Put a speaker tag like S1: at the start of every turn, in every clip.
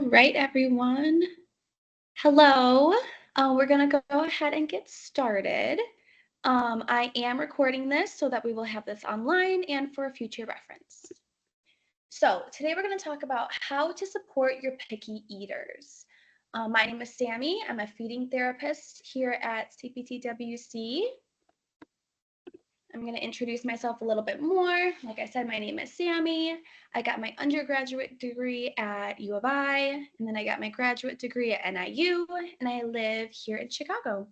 S1: right, everyone. Hello. We're going to go ahead and get started. I am recording this so that we will have this online and for future reference. So today we're going to talk about how to support your picky eaters. My name is Sammy. I'm a feeding therapist here at CPTWC. I'm going to introduce myself a little bit more. Like I said, my name is Sammy. I got my undergraduate degree at U of I, and then I got my graduate degree at NIU, and I live here in Chicago.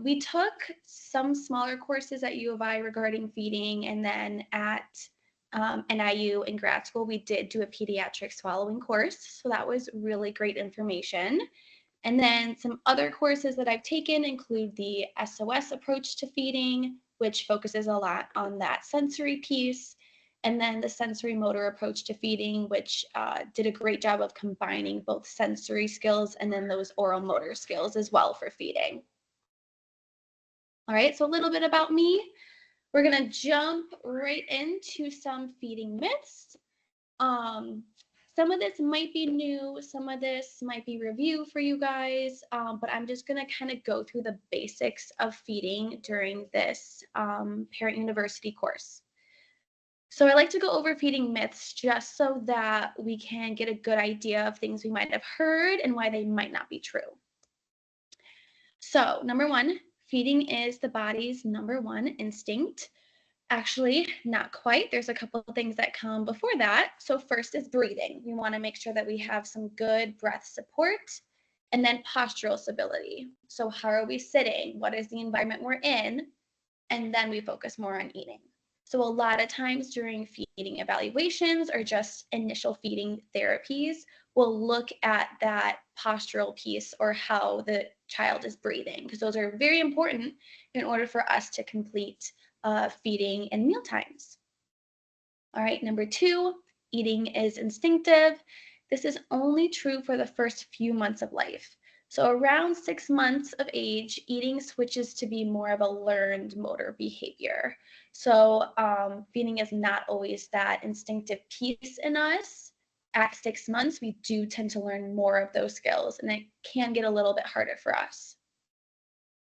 S1: We took some smaller courses at U of I regarding feeding, and then at NIU in grad school, we did do a pediatric swallowing course. So that was really great information. And then some other courses that I've taken include the SOS approach to feeding, which focuses a lot on that sensory piece, and then the sensory motor approach to feeding, which did a great job of combining both sensory skills and then those oral motor skills as well for feeding. All right, so a little bit about me. We're going to jump right into some feeding myths. Some of this might be new, some of this might be review for you guys, but I'm just going to kind of go through the basics of feeding during this Parent University course. So I like to go over feeding myths just so that we can get a good idea of things we might have heard and why they might not be true. So number one, feeding is the body's number one instinct. Actually, not quite. There's a couple of things that come before that. So first is breathing. We want to make sure that we have some good breath support, and then postural stability. So how are we sitting? What is the environment we're in? And then we focus more on eating. So a lot of times during feeding evaluations or just initial feeding therapies, we'll look at that postural piece or how the child is breathing, because those are very important in order for us to complete feeding and meal times. All right, number two, eating is instinctive. This is only true for the first few months of life. So around 6 months of age, eating switches to be more of a learned motor behavior. So feeding is not always that instinctive piece in us. At 6 months, we do tend to learn more of those skills, and it can get a little bit harder for us.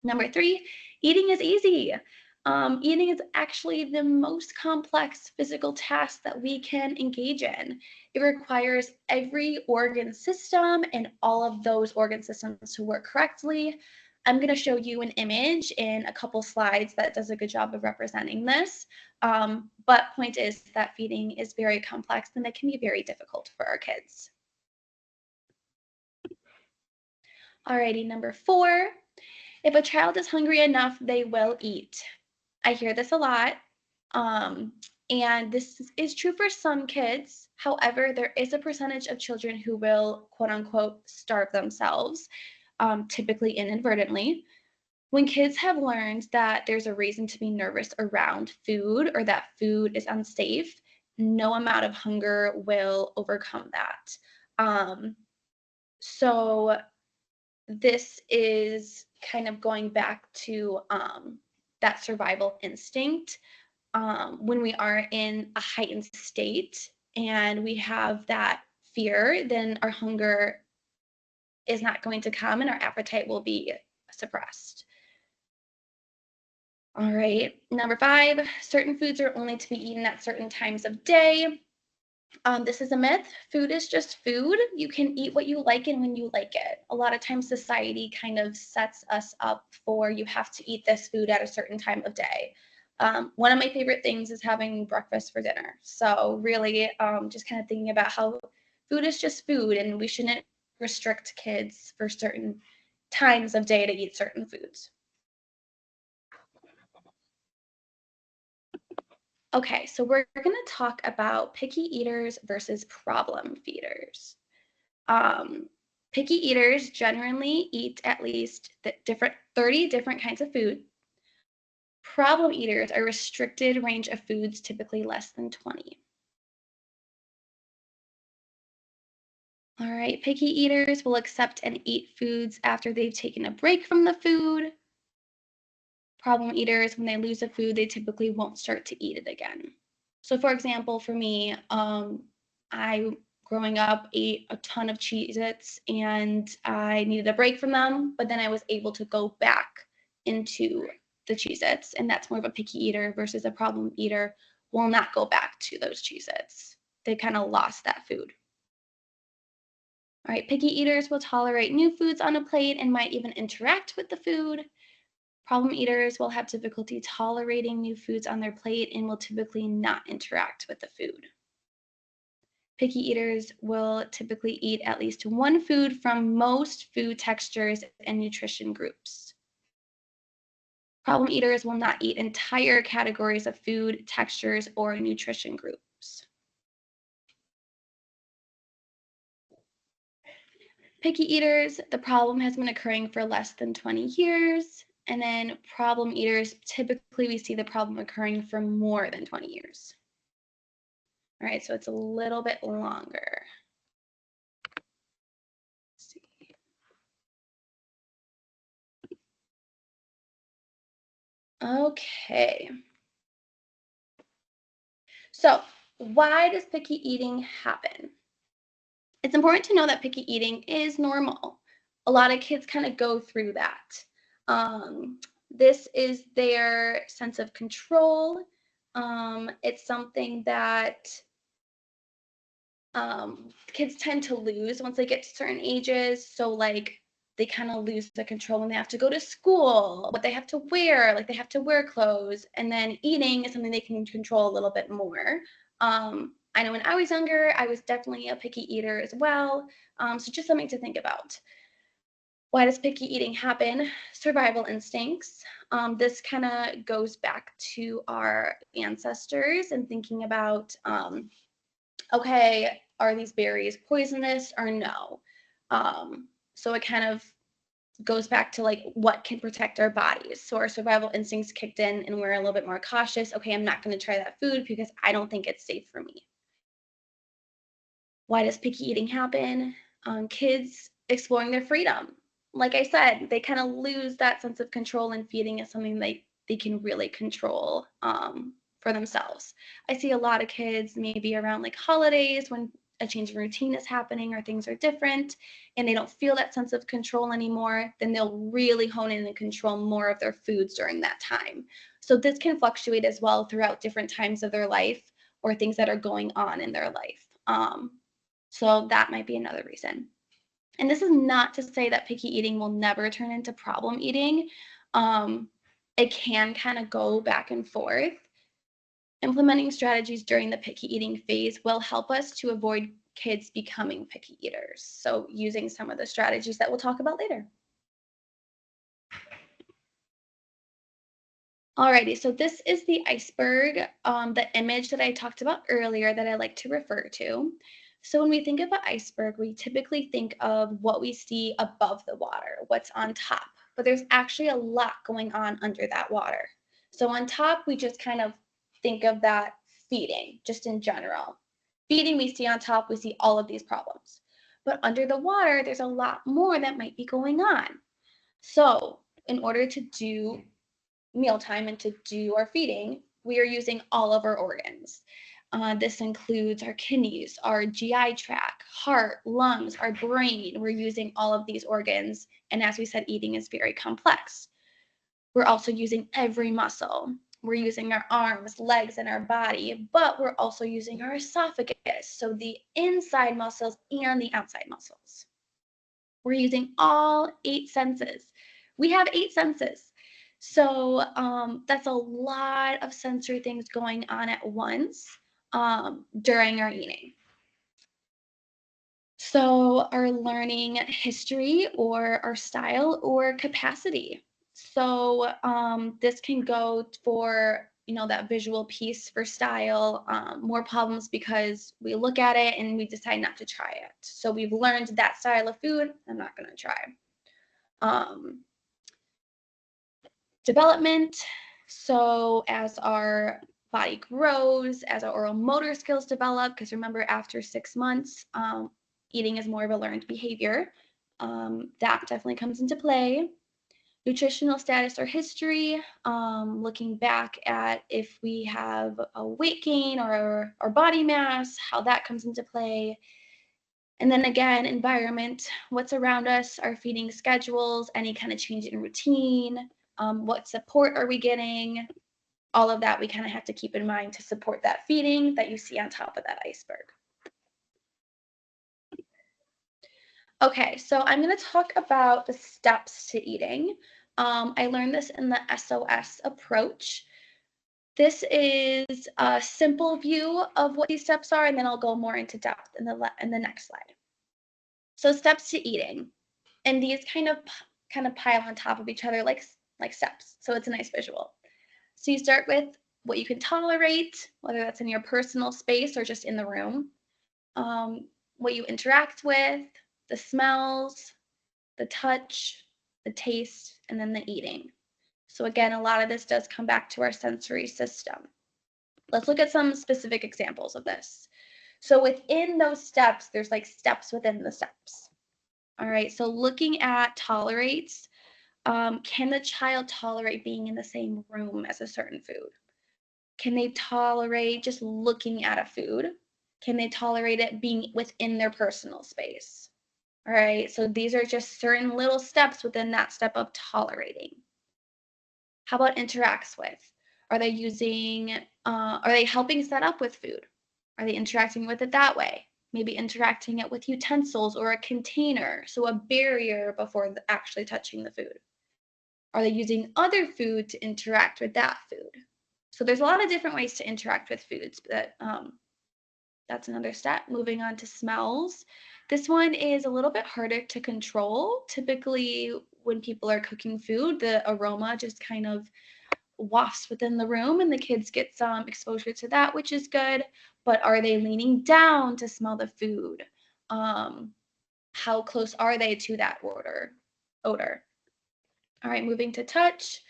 S1: Number three, eating is easy. Eating is actually the most complex physical task that we can engage in. It requires every organ system and all of those organ systems to work correctly. I'm going to show you an image in a couple slides that does a good job of representing this. But point is that feeding is very complex and it can be very difficult for our kids. Alrighty, number four, if a child is hungry enough, they will eat. I hear this a lot, and this is true for some kids. However, there is a percentage of children who will, quote unquote, starve themselves, typically inadvertently. When kids have learned that there's a reason to be nervous around food or that food is unsafe, no amount of hunger will overcome that. So this is kind of going back to that survival instinct. When we are in a heightened state and we have that fear, then our hunger is not going to come and our appetite will be suppressed. All right, number five, certain foods are only to be eaten at certain times of day. This is a myth. Food is just food. You can eat what you like and when you like it. A lot of times society kind of sets us up for you have to eat this food at a certain time of day. One of my favorite things is having breakfast for dinner. So really just kind of thinking about how food is just food and we shouldn't restrict kids for certain times of day to eat certain foods. Okay, so we're going to talk about picky eaters versus problem feeders. Picky eaters generally eat at least 30 different kinds of food. Problem eaters are a restricted range of foods, typically less than 20. All right, picky eaters will accept and eat foods after they've taken a break from the food. Problem eaters, when they lose the food, they typically won't start to eat it again. So for example, for me, I growing up, ate a ton of Cheez-Its and I needed a break from them, but then I was able to go back into the Cheez-Its, and that's more of a picky eater versus a problem eater will not go back to those Cheez-Its. They kind of lost that food. All right, picky eaters will tolerate new foods on a plate and might even interact with the food. Problem eaters will have difficulty tolerating new foods on their plate and will typically not interact with the food. Picky eaters will typically eat at least one food from most food textures and nutrition groups. Problem eaters will not eat entire categories of food, textures, or nutrition groups. Picky eaters, the problem has been occurring for less than 20 years. And then problem eaters, typically we see the problem occurring for more than 20 years. All right, so it's a little bit longer. Let's see. Okay. So why does picky eating happen? It's important to know that picky eating is normal. A lot of kids kind of go through that. This is their sense of control. It's something that kids tend to lose once they get to certain ages. So like they kind of lose the control when they have to go to school, what they have to wear, like they have to wear clothes, and then eating is something they can control a little bit more. I know when I was younger, I was definitely a picky eater as well. So just something to think about. Why does picky eating happen? Survival instincts. This kind of goes back to our ancestors and thinking about, okay, are these berries poisonous or no? So it kind of goes back to like what can protect our bodies. So our survival instincts kicked in and we're a little bit more cautious. Okay, I'm not going to try that food because I don't think it's safe for me. Why does picky eating happen? Kids exploring their freedom. Like I said, they kind of lose that sense of control, and feeding is something they can really control for themselves. I see a lot of kids maybe around like holidays when a change in routine is happening or things are different and they don't feel that sense of control anymore, then they'll really hone in and control more of their foods during that time. So this can fluctuate as well throughout different times of their life or things that are going on in their life. So that might be another reason. And this is not to say that picky eating will never turn into problem eating. It can kind of go back and forth. Implementing strategies during the picky eating phase will help us to avoid kids becoming picky eaters. So using some of the strategies that we'll talk about later. Alrighty, so this is the iceberg, the image that I talked about earlier that I like to refer to. So when we think of an iceberg, we typically think of what we see above the water, what's on top, but there's actually a lot going on under that water. So on top, we just kind of think of that feeding, just in general. Feeding, we see on top, we see all of these problems. But under the water, there's a lot more that might be going on. So in order to do mealtime and to do our feeding, we are using all of our organs. This includes our kidneys, our GI tract, heart, lungs, our brain. We're using all of these organs. And as we said, eating is very complex. We're also using every muscle. We're using our arms, legs, and our body, but we're also using our esophagus, so the inside muscles and the outside muscles. We're using all 8 senses. We have 8 senses. So that's a lot of sensory things going on at once during our eating. So our learning history or our style or capacity. So this can go for, that visual piece for style, more problems because we look at it and we decide not to try it. So we've learned that style of food, I'm not going to try. Development. So as our body grows, as our oral motor skills develop, because remember, after 6 months, eating is more of a learned behavior. That definitely comes into play. Nutritional status or history, looking back at if we have a weight gain or body mass, how that comes into play. And then again, environment, what's around us, our feeding schedules, any kind of change in routine, what support are we getting? All of that we kind of have to keep in mind to support that feeding that you see on top of that iceberg. Okay, so I'm going to talk about the steps to eating. I learned this in the SOS approach. This is a simple view of what these steps are, and then I'll go more into depth in the next slide. So steps to eating, and these kind of pile on top of each other like steps. So it's a nice visual. So you start with what you can tolerate, whether that's in your personal space or just in the room, what you interact with, the smells, the touch, the taste, and then the eating. So again, a lot of this does come back to our sensory system. Let's look at some specific examples of this. So within those steps, there's like steps within the steps. All right, so looking at tolerates, can the child tolerate being in the same room as a certain food? Can they tolerate just looking at a food? Can they tolerate it being within their personal space? All right, so these are just certain little steps within that step of tolerating. How about interacts with? Are they helping set up with food? Are they interacting with it that way? Maybe interacting it with utensils or a container, so a barrier before actually touching the food. Are they using other food to interact with that food? So there's a lot of different ways to interact with foods, but that's another step. Moving on to smells. This one is a little bit harder to control. Typically, when people are cooking food, the aroma just kind of wafts within the room and the kids get some exposure to that, which is good. But are they leaning down to smell the food? How close are they to that odor? All right, moving to touch.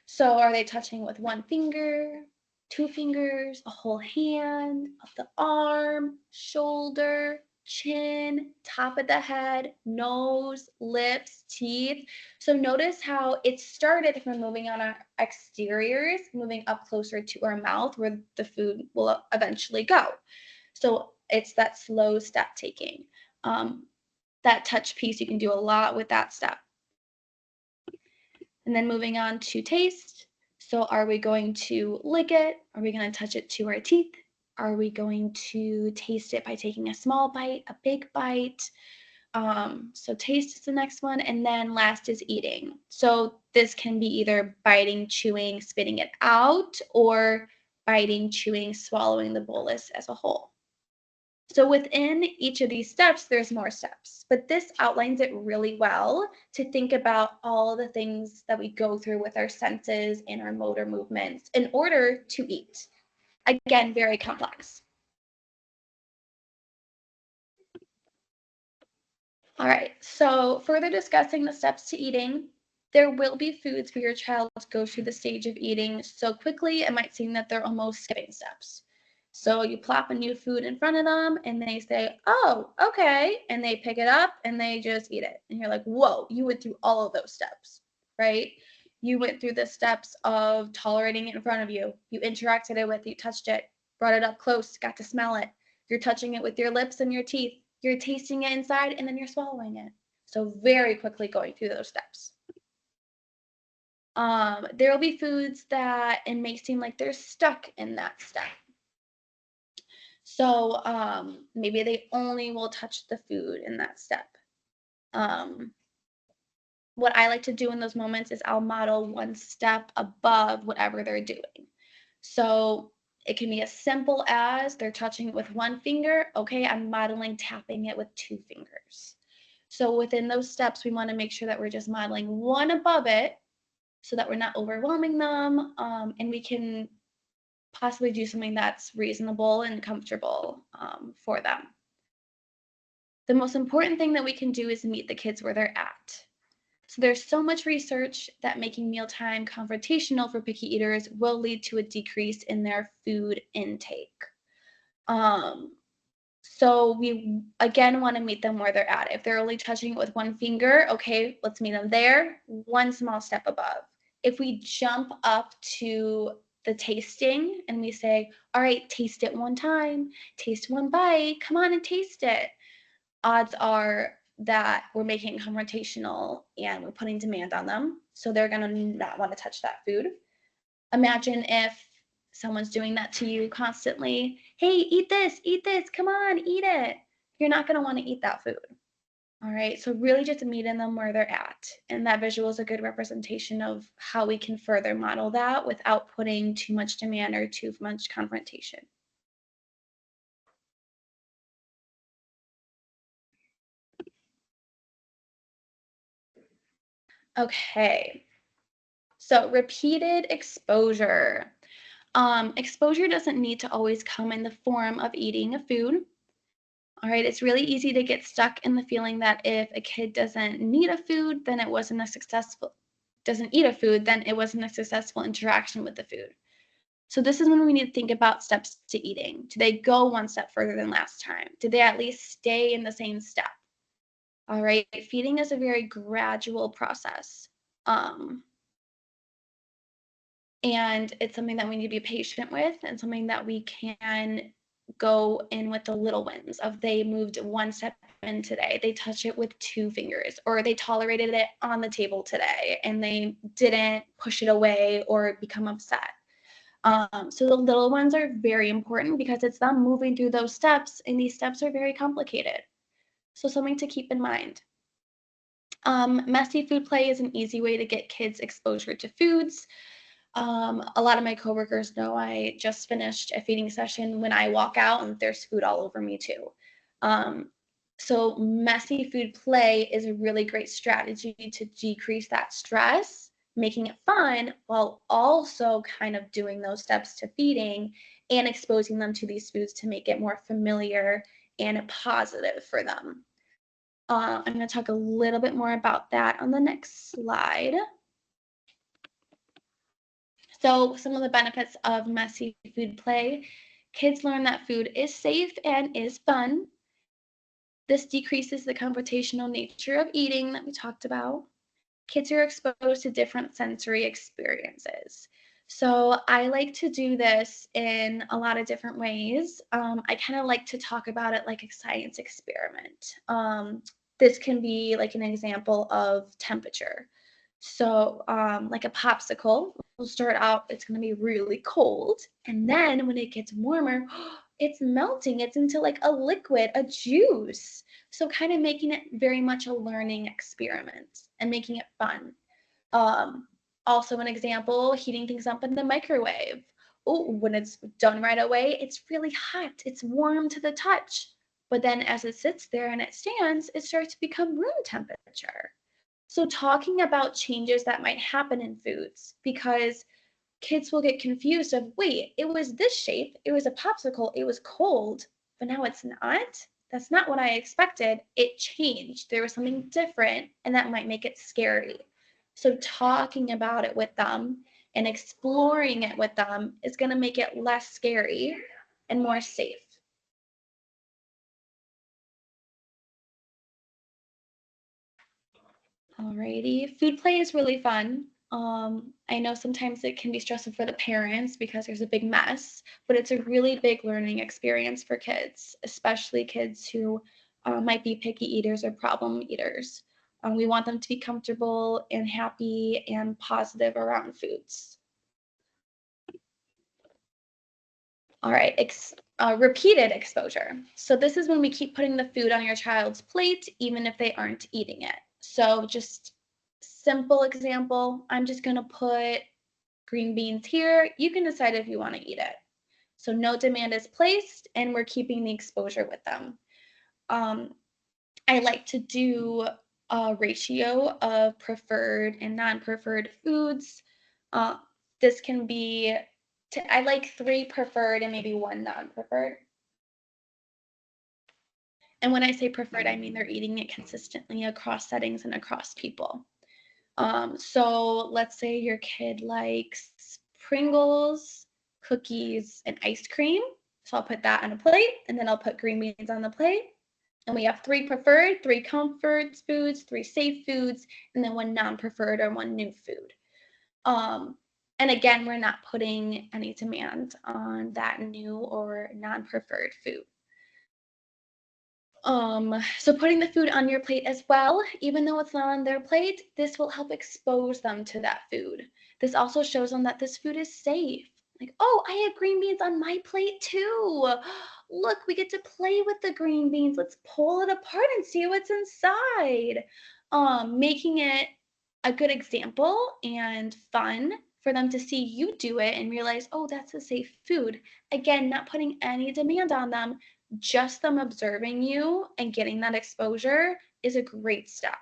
S1: So are they touching with one finger, two fingers, a whole hand, of the arm, shoulder, chin, top of the head, nose, lips, teeth? So notice how it started from moving on our exteriors, moving up closer to our mouth where the food will eventually go. So it's that slow step taking. That touch piece, you can do a lot with that step. And then moving on to taste. So are we going to lick it? Are we going to touch it to our teeth? Are we going to taste it by taking a small bite, a big bite? So taste is the next one. And then last is eating. So this can be either biting, chewing, spitting it out, or biting, chewing, swallowing the bolus as a whole. So within each of these steps, there's more steps, but this outlines it really well to think about all the things that we go through with our senses and our motor movements in order to eat. Again, very complex. All right, so further discussing the steps to eating, there will be foods where your child goes through the stage of eating so quickly it might seem that they're almost skipping steps. So you plop a new food in front of them and they say, oh, okay. And they pick it up and they just eat it. And you're like, whoa, you went through all of those steps, right? You went through the steps of tolerating it in front of you. You interacted it with, you touched it, brought it up close, got to smell it. You're touching it with your lips and your teeth. You're tasting it inside and then you're swallowing it. So very quickly going through those steps. There will be foods that it may seem like they're stuck in that step. So maybe they only will touch the food in that step. What I like to do in those moments is I'll model one step above whatever they're doing. So it can be as simple as they're touching it with one finger. Okay, I'm modeling tapping it with two fingers. So within those steps, we want to make sure that we're just modeling one above it so that we're not overwhelming them, and we can possibly do something that's reasonable and comfortable for them. The most important thing that we can do is meet the kids where they're at. So there's so much research that making mealtime confrontational for picky eaters will lead to a decrease in their food intake. So we, again, want to meet them where they're at. If they're only touching it with one finger, okay, let's meet them there, one small step above. If we jump up to the tasting and we say, all right, taste it one time, taste one bite, come on and taste it. odds are that we're making it confrontational and we're putting demand on them. So they're going to not want to touch that food. Imagine if someone's doing that to you constantly. Hey, eat this, come on, eat it. You're not going to want to eat that food. All right, so really just meeting them where they're at. And that visual is a good representation of how we can further model that without putting too much demand or too much confrontation. Okay, so repeated exposure. Exposure doesn't need to always come in the form of eating a food. All right, it's really easy to get stuck in the feeling that if a kid doesn't need a food, then it wasn't a successful, doesn't eat a food, then it wasn't a successful interaction with the food. So this is when we need to think about steps to eating. Do they go one step further than last time? Did they at least stay in the same step? All right, feeding is a very gradual process. Um, and it's something that we need to be patient with and something that we can go in with the little wins of they moved one step in today, they touched it with 2 fingers, or they tolerated it on the table today and they didn't push it away or become upset. So the little ones are very important because it's them moving through those steps, and these steps are very complicated. So something to keep in mind. Messy food play is an easy way to get kids exposure to foods. A lot of my coworkers know I just finished a feeding session when I walk out and there's food all over me too. Um, so messy food play is a really great strategy to decrease that stress, making it fun while also kind of doing those steps to feeding and exposing them to these foods to make it more familiar and positive for them. I'm going to talk a little bit more about that on the next slide. So some of the benefits of messy food play: kids learn that food is safe and is fun. This decreases the confrontational nature of eating that we talked about. Kids are exposed to different sensory experiences. So I like to do this in a lot of different ways. I kind of like to talk about it like a science experiment. This can be like an example of temperature. So, like a popsicle will start out, it's going to be really cold. And then when it gets warmer, it's melting. It's into like a liquid, a juice. So, kind of making it very much a learning experiment and making it fun. Um, Also, an example, heating things up in the microwave. Oh, when it's done right away, it's really hot. It's warm to the touch. But then as it sits there and it stands, it starts to become room temperature. So talking about changes that might happen in foods, because kids will get confused of, wait, it was this shape, it was a popsicle, it was cold, but now it's not. That's not what I expected. It changed. There was something different, and that might make it scary. So talking about it with them and exploring it with them is going to make it less scary and more safe. Alrighty. Food play is really fun. I know sometimes it can be stressful for the parents because there's a big mess, but it's a really big learning experience for kids, especially kids who might be picky eaters or problem eaters. We want them to be comfortable and happy and positive around foods. All right, repeated exposure. So this is when we keep putting the food on your child's plate, even if they aren't eating it. So just simple example, I'm just gonna put green beans here. You can decide if you wanna eat it. So no demand is placed and we're keeping the exposure with them. Um, I like to do a ratio of preferred and non-preferred foods. Uh, this can be, I like 3 preferred and maybe 1 non-preferred. And when I say preferred, I mean they're eating it consistently across settings and across people. So let's say your kid likes Pringles, cookies, and ice cream. So I'll put that on a plate, and then I'll put green beans on the plate. And we have 3 preferred, 3 comfort foods, 3 safe foods, and then 1 non-preferred or 1 new food. Um, and again, we're not putting any demand on that new or non-preferred food. So putting the food on your plate as well, even though it's not on their plate, this will help expose them to that food. This also shows them that this food is safe. Like, oh, I have green beans on my plate too. Look, we get to play with the green beans. Let's pull it apart and see what's inside. Making it a good example and fun for them to see you do it and realize, oh, that's a safe food. Again, not putting any demand on them, just them observing you and getting that exposure is a great step.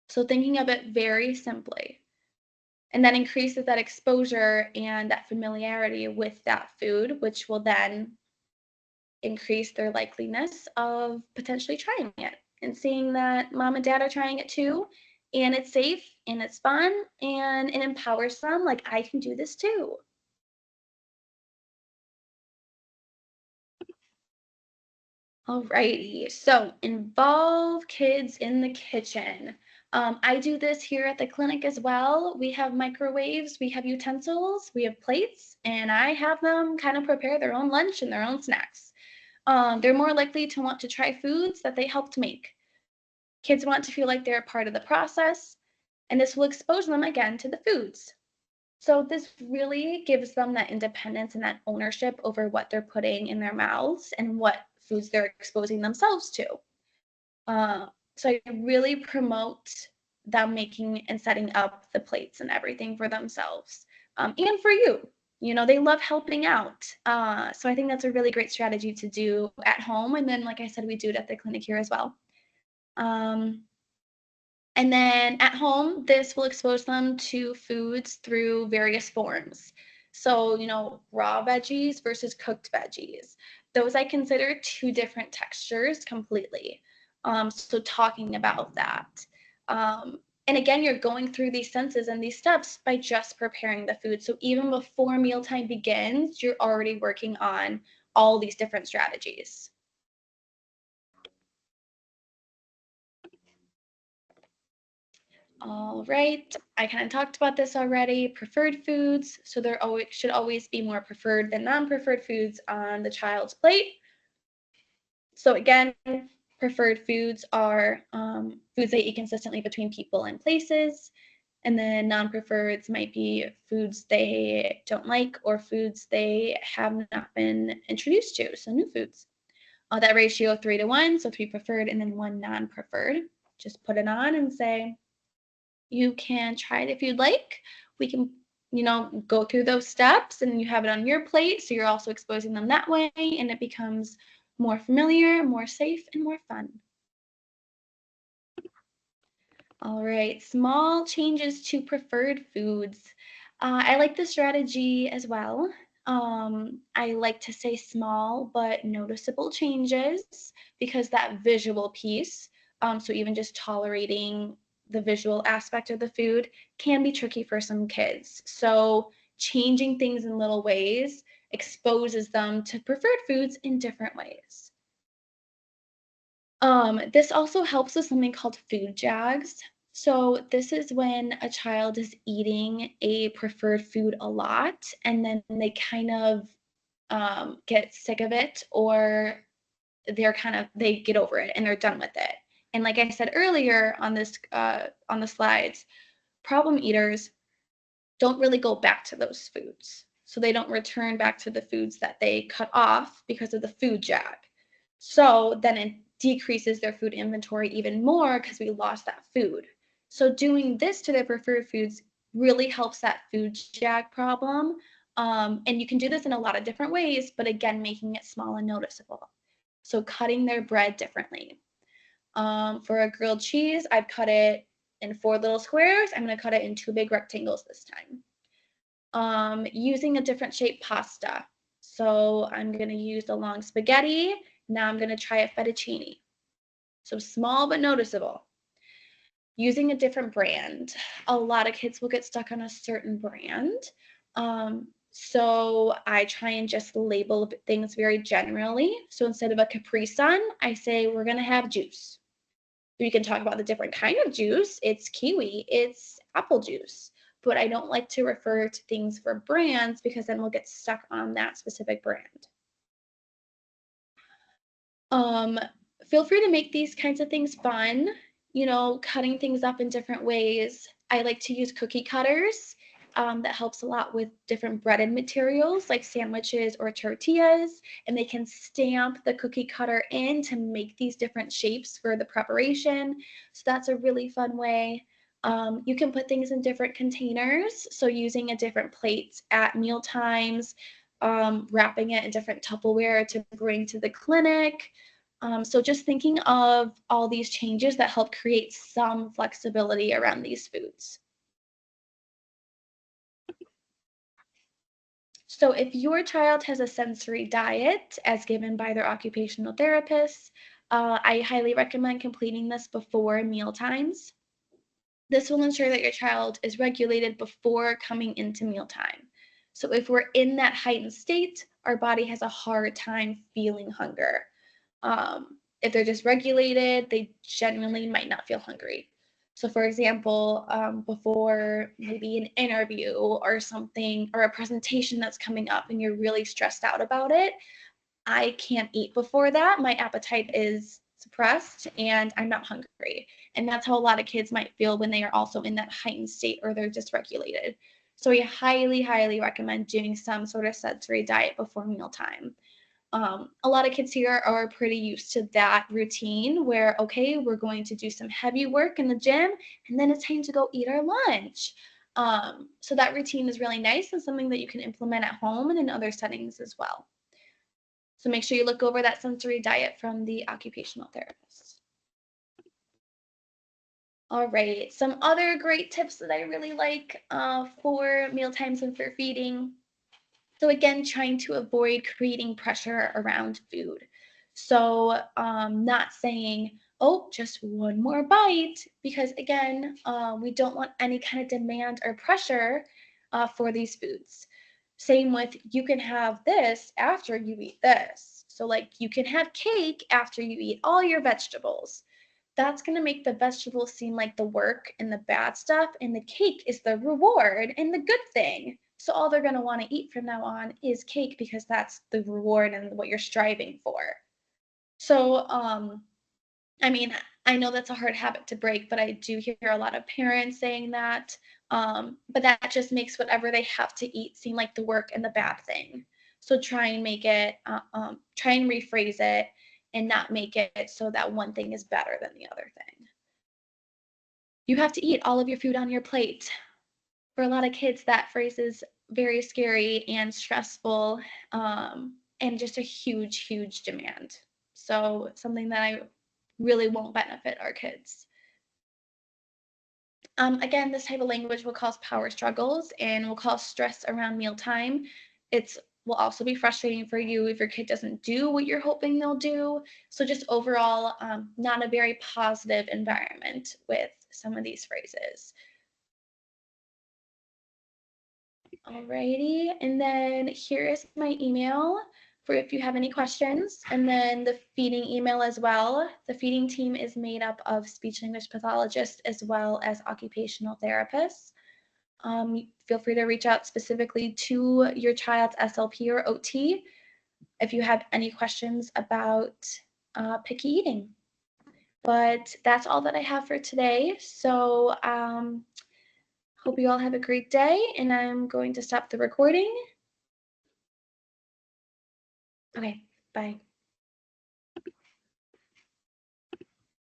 S1: So thinking of it very simply. And that increases that exposure and that familiarity with that food, which will then increase their likeliness of potentially trying it and seeing that mom and dad are trying it too. And it's safe and it's fun and it empowers them like I can do this too. Alrighty, so involve kids in the kitchen. I do this here at the clinic as well. We have microwaves, we have utensils, we have plates, and I have them kind of prepare their own lunch and their own snacks. They're more likely to want to try foods that they helped make. Kids want to feel like they're a part of the process, and this will expose them again to the foods. So this really gives them that independence and that ownership over what they're putting in their mouths and what foods they're exposing themselves to. Uh, so I really promote them making and setting up the plates and everything for themselves and for you. You know, they love helping out. So I think that's a really great strategy to do at home. And then, like I said, we do it at the clinic here as well. Um, and then at home, this will expose them to foods through various forms. So, you know, raw veggies versus cooked veggies. Those I consider two different textures completely. So, talking about that. And again, you're going through these senses and these steps by just preparing the food. So, even before mealtime begins, you're already working on all these different strategies. All right, I kind of talked about this already. Preferred foods, so there always should always be more preferred than non-preferred foods on the child's plate. So again, preferred foods are foods they eat consistently between people and places, and then non-preferreds might be foods they don't like or foods they have not been introduced to, so new foods. That ratio 3 to 1, so 3 preferred and then 1 non-preferred. Just put it on and say, you can try it if you'd like. We can, you know, go through those steps and you have it on your plate. So you're also exposing them that way and it becomes more familiar, more safe, and more fun. All right, small changes to preferred foods. I like the strategy as well. I like to say small but noticeable changes because that visual piece, so even just tolerating the visual aspect of the food can be tricky for some kids. So changing things in little ways exposes them to preferred foods in different ways. This also helps with something called food jags. So this is when a child is eating a preferred food a lot, and then they kind of get sick of it, or they get over it and they're done with it. And like I said earlier on the slides, problem eaters don't really go back to those foods. So they don't return back to the foods that they cut off because of the food jag. So then it decreases their food inventory even more because we lost that food. So doing this to their preferred foods really helps that food jag problem. And you can do this in a lot of different ways, but again, making it small and noticeable. So cutting their bread differently. For a grilled cheese, I've cut it in 4 little squares. I'm going to cut it in 2 big rectangles this time. Using a different shaped pasta. So I'm going to use a long spaghetti. Now I'm going to try a fettuccine. So small but noticeable. Using a different brand. A lot of kids will get stuck on a certain brand. So I try and just label things very generally. So instead of a Capri Sun, I say we're going to have juice. We can talk about the different kind of juice. It's kiwi, it's apple juice. But I don't like to refer to things for brands because then we'll get stuck on that specific brand. Um, Feel free to make these kinds of things fun, cutting things up in different ways. I like to use cookie cutters. That helps a lot with different breaded materials like sandwiches or tortillas, and they can stamp the cookie cutter in to make these different shapes for the preparation. So that's a really fun way. You can put things in different containers, so using a different plates at meal times, wrapping it in different Tupperware to bring to the clinic. So just thinking of all these changes that help create some flexibility around these foods. So if your child has a sensory diet as given by their occupational therapist, I highly recommend completing this before meal times. This will ensure that your child is regulated before coming into mealtime. So if we're in that heightened state, our body has a hard time feeling hunger. If they're dysregulated, they genuinely might not feel hungry. So, for example, before maybe an interview or something, or a presentation that's coming up and you're really stressed out about it, I can't eat before that. My appetite is suppressed and I'm not hungry. And that's how a lot of kids might feel when they are also in that heightened state or they're dysregulated. So, we highly, highly recommend doing some sort of sensory diet before mealtime. A lot of kids here are pretty used to that routine where, okay, we're going to do some heavy work in the gym and then it's time to go eat our lunch. So that routine is really nice and something that you can implement at home and in other settings as well. So make sure you look over that sensory diet from the occupational therapist. All right, some other great tips that I really like for meal times and for feeding. So again, trying to avoid creating pressure around food. So not saying, oh, just one more bite, because again, we don't want any kind of demand or pressure for these foods. Same with you can have this after you eat this. So like you can have cake after you eat all your vegetables. That's going to make the vegetables seem like the work and the bad stuff, and the cake is the reward and the good thing. So all they're going to want to eat from now on is cake because that's the reward and what you're striving for. So, I mean, I know that's a hard habit to break, but I do hear a lot of parents saying that. But that just makes whatever they have to eat seem like the work and the bad thing. So try and rephrase it and not make it so that one thing is better than the other thing. You have to eat all of your food on your plate. For a lot of kids, that phrase is very scary and stressful, and just a huge, huge demand. So, something that I really won't benefit our kids. Again, this type of language will cause power struggles and will cause stress around mealtime. It's will also be frustrating for you if your kid doesn't do what you're hoping they'll do. So just overall, not a very positive environment with some of these phrases. Alrighty, and then here is my email for if you have any questions, and then the feeding email as well. The feeding team is made up of speech language pathologists as well as occupational therapists. Feel free to reach out specifically to your child's SLP or OT if you have any questions about picky eating. But that's all that I have for today. So hope you all have a great day, and I'm going to stop the recording. Okay, bye.